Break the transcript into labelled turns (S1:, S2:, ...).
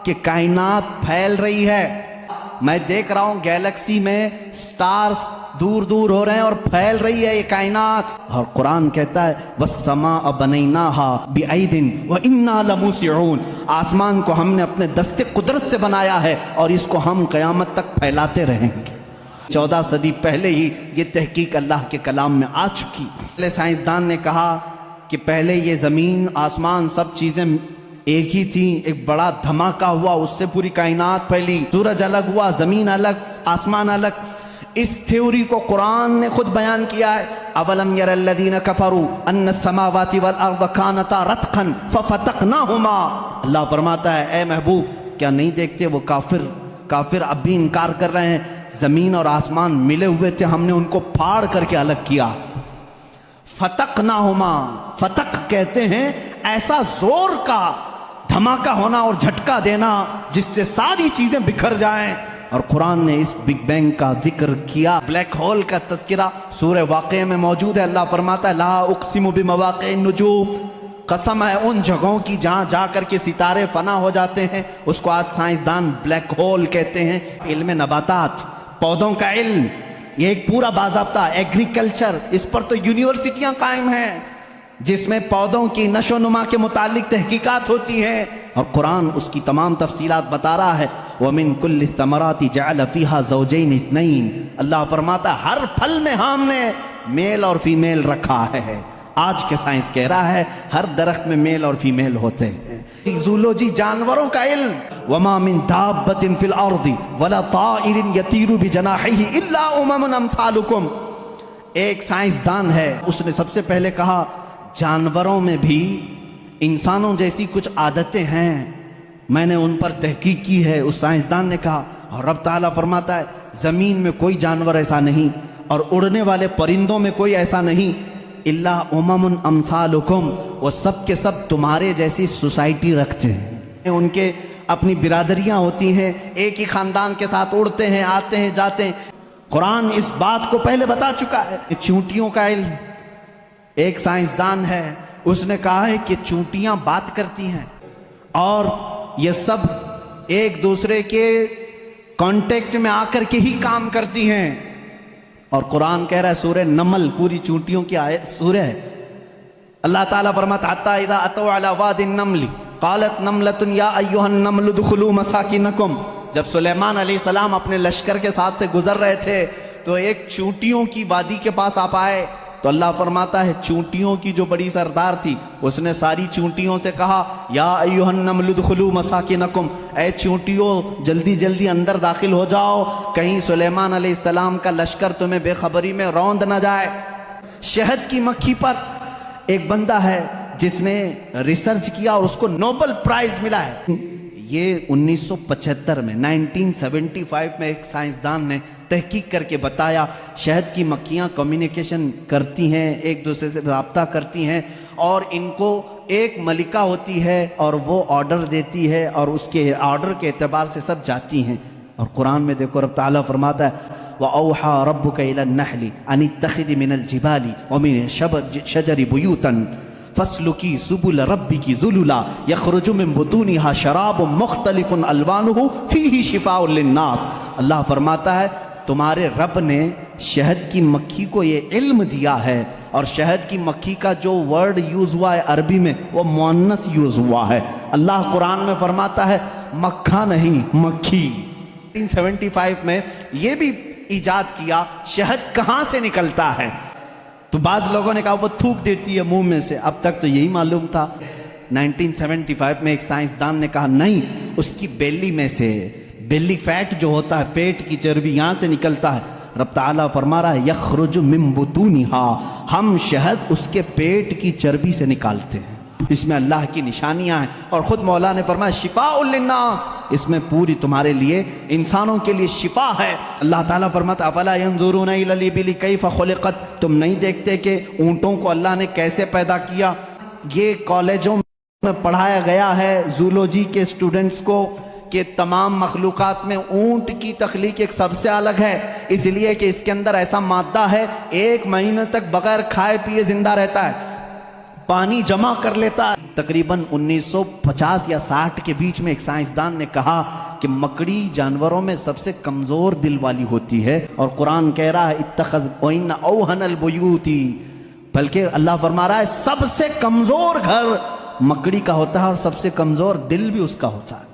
S1: کہ کائنات پھیل رہی ہے. میں دیکھ رہا ہوں گیلیکسی میں سٹارز دور دور ہو رہے ہیں اور پھیل رہی ہے یہ کائنات. اور قرآن کہتا ہے وَالسَّمَاءَ بَنَيْنَاهَا بِأَيْدٍ وَإِنَّا لَمُوسِعُونَ, آسمان کو ہم نے اپنے دستے قدرت سے بنایا ہے اور اس کو ہم قیامت تک پھیلاتے رہیں گے. 14 صدی پہلے ہی یہ تحقیق اللہ کے کلام میں آ چکی. پہلے سائنسدان نے کہا کہ پہلے یہ زمین آسمان سب چیزیں ایک ہی تھی, ایک بڑا دھماکہ ہوا, اس سے پوری کائنات پھیلی, سورج الگ ہوا, زمین الگ, آسمان الگ. اس تھیوری کو قرآن نے خود بیان کیا ہے. اولم یر الذین کفروا ان السماوات والارض کانتا رتقا ففتقناہما. اللہ فرماتا ہے اے محبوب کیا نہیں دیکھتے وہ کافر اب بھی انکار کر رہے ہیں, زمین اور آسمان ملے ہوئے تھے, ہم نے ان کو پھاڑ کر کے الگ کیا. فتقناہما, فتق کہتے ہیں ایسا زور کا دھماکہ ہونا اور جھٹکا دینا جس سے ساری چیزیں بکھر جائیں. اور قرآن نے اس بگ بینگ کا ذکر کیا. بلیک ہول کا تذکرہ سورہ واقعہ میں موجود ہے. اللہ فرماتا ہے لا اقسم بمواقع النجوم, قسم ہے ان جگہوں کی جہاں جا کر کے ستارے فنا ہو جاتے ہیں, اس کو آج سائنسدان بلیک ہول کہتے ہیں. علم نباتات, پودوں کا علم, یہ ایک پورا باضابطہ ایگریکلچر, اس پر تو یونیورسٹیاں قائم ہیں جس میں پودوں کی نشو و نما کے متعلق تحقیقات ہوتی ہیں. اور قرآن اس کی تمام تفصیلات بتا رہا ہے. وَمِن كُلِّ الثَّمَرَاتِ جَعَلَ فِيهَا زَوْجَيْنِ اثْنَيْنِ, اللہ فرماتا ہے ہر پھل میں ہم نے میل اور فیمیل رکھا ہے. آج کے سائنس کہہ رہا ہے ہر درخت میں میل اور فیمیل ہوتے ہیں. زولوجی, جانوروں کا علم. وَمَا مِن دَابَّةٍ فِي الْأَرْضِ وَلَا طَائِرٍ يَطِيرُ بِجَنَاحِهِ إِلَّا أُمَمٌ أَمْثَالُكُمْ. ایک سائنسدان ہے, اس نے سب سے پہلے کہا جانوروں میں بھی انسانوں جیسی کچھ عادتیں ہیں, میں نے ان پر تحقیق کی ہے. اس سائنسدان نے کہا, اور رب تعالیٰ فرماتا ہے زمین میں کوئی جانور ایسا نہیں اور اڑنے والے پرندوں میں کوئی ایسا نہیں. الا امم امثالکم, وہ سب کے سب تمہارے جیسی سوسائٹی رکھتے ہیں, ان کے اپنی برادریاں ہوتی ہیں, ایک ہی خاندان کے ساتھ اڑتے ہیں, آتے ہیں, جاتے ہیں. قرآن اس بات کو پہلے بتا چکا ہے. چونٹیوں کا علم, ایک سائنسدان ہے, اس نے کہا ہے کہ چونٹیاں بات کرتی ہیں اور یہ سب ایک دوسرے کے کانٹیکٹ میں آ کر کے ہی کام کرتی ہیں. اور قرآن کہہ رہا ہے سورہ نمل پوری چونٹیوں کی سورہ ہے. اللہ تعالیٰ فرماتا حتیٰ اذا اتوا علی واد النمل قالت نملۃ یا ایھا النمل ادخلوا مساکنکم. جب سلیمان علیہ السلام اپنے لشکر کے ساتھ سے گزر رہے تھے تو ایک چونٹیوں کی وادی کے پاس آپ آئے, تو اللہ فرماتا ہے چونٹیوں کی جو بڑی سردار تھی اس نے ساری چونٹیوں سے کہا یا ایھا النمل ادخلوا مساکنکم, اے چونٹیوں جلدی جلدی اندر داخل ہو جاؤ, کہیں سلیمان علیہ السلام کا لشکر تمہیں بے خبری میں روند نہ جائے. شہد کی مکھی پر ایک بندہ ہے جس نے ریسرچ کیا اور اس کو نوبل پرائز ملا ہے. یہ 1975 میں 1975 میں ایک سائنسدان نے تحقیق کر کے بتایا شہد کی مکھیاں کمیونیکیشن کرتی ہیں, ایک دوسرے سے رابطہ کرتی ہیں, اور ان کو ایک ملکہ ہوتی ہے اور وہ آرڈر دیتی ہے اور اس کے آرڈر کے اعتبار سے سب جاتی ہیں. اور قرآن میں دیکھو رب تعالیٰ فرماتا ہے وَأَوْحَى رَبُّكَ إِلَى النَّحْلِ أَنِ اتَّخِذِ مِنَ الْجِبَالِ وَمِنَ الشَّجَرِ بُيُوتًا فَاسْلُكِي سُبُلَ رَبِّكِ ذُلُلًا يَخْرُجُ مِن بُطُونِهَا شَرَابٌ مُخْتَلِفٌ أَلْوَانُهُ فِيهِ شِفَاءٌ لِلنَّاسِ. اللہ فرماتا ہے تمہارے رب نے شہد کی مکھی کو یہ علم دیا ہے, اور شہد کی مکھی کا جو ورڈ یوز ہوا ہے عربی میں وہ مؤنث یوز ہوا ہے. اللہ قرآن میں فرماتا ہے مکھا نہیں مکھی. 1975 میں یہ بھی ایجاد کیا شہد کہاں سے نکلتا ہے, تو بعض لوگوں نے کہا وہ تھوک دیتی ہے منہ میں سے, اب تک تو یہی معلوم تھا. 1975 میں ایک سائنسدان نے کہا نہیں, اس کی بیلی میں سے, بیلی فیٹ جو ہوتا ہے پیٹ کی چربی, یہاں سے نکلتا ہے. رب تعالیٰ فرما رہا ہے یخرج من بطونہا, ہم شہد اس کے پیٹ کی چربی سے نکالتے ہیں. اس میں اللہ کی نشانیاں ہیں, اور خود مولا نے فرمایا شفاء للناس, اس میں پوری تمہارے لیے انسانوں کے لیے شفا ہے. اللہ تعالیٰ فرماتا افلا ينظرون الى الابل کیف خلقت, تم نہیں دیکھتے کہ اونٹوں کو اللہ نے کیسے پیدا کیا. یہ کالجوں میں پڑھایا گیا ہے زولوجی کے اسٹوڈنٹس کو کہ تمام مخلوقات میں اونٹ کی تخلیق ایک سب سے الگ ہے, اس لیے کہ اس کے اندر ایسا مادہ ہے 1 مہینے تک بغیر کھائے پیے زندہ رہتا ہے. پانی جمع کر لیتا ہے۔ تقریباً 1950 یا 60 کے بیچ میں ایک سائنسدان نے کہا کہ مکڑی جانوروں میں سب سے کمزور دل والی ہوتی ہے، اور قرآن کہہ رہا ہے اتخذ وَإِنَّ أَوْهَنَ الْبُيُوتِ، بلکہ اللہ فرما رہا ہے سب سے کمزور گھر مکڑی کا ہوتا ہے اور سب سے کمزور دل بھی اس کا ہوتا ہے۔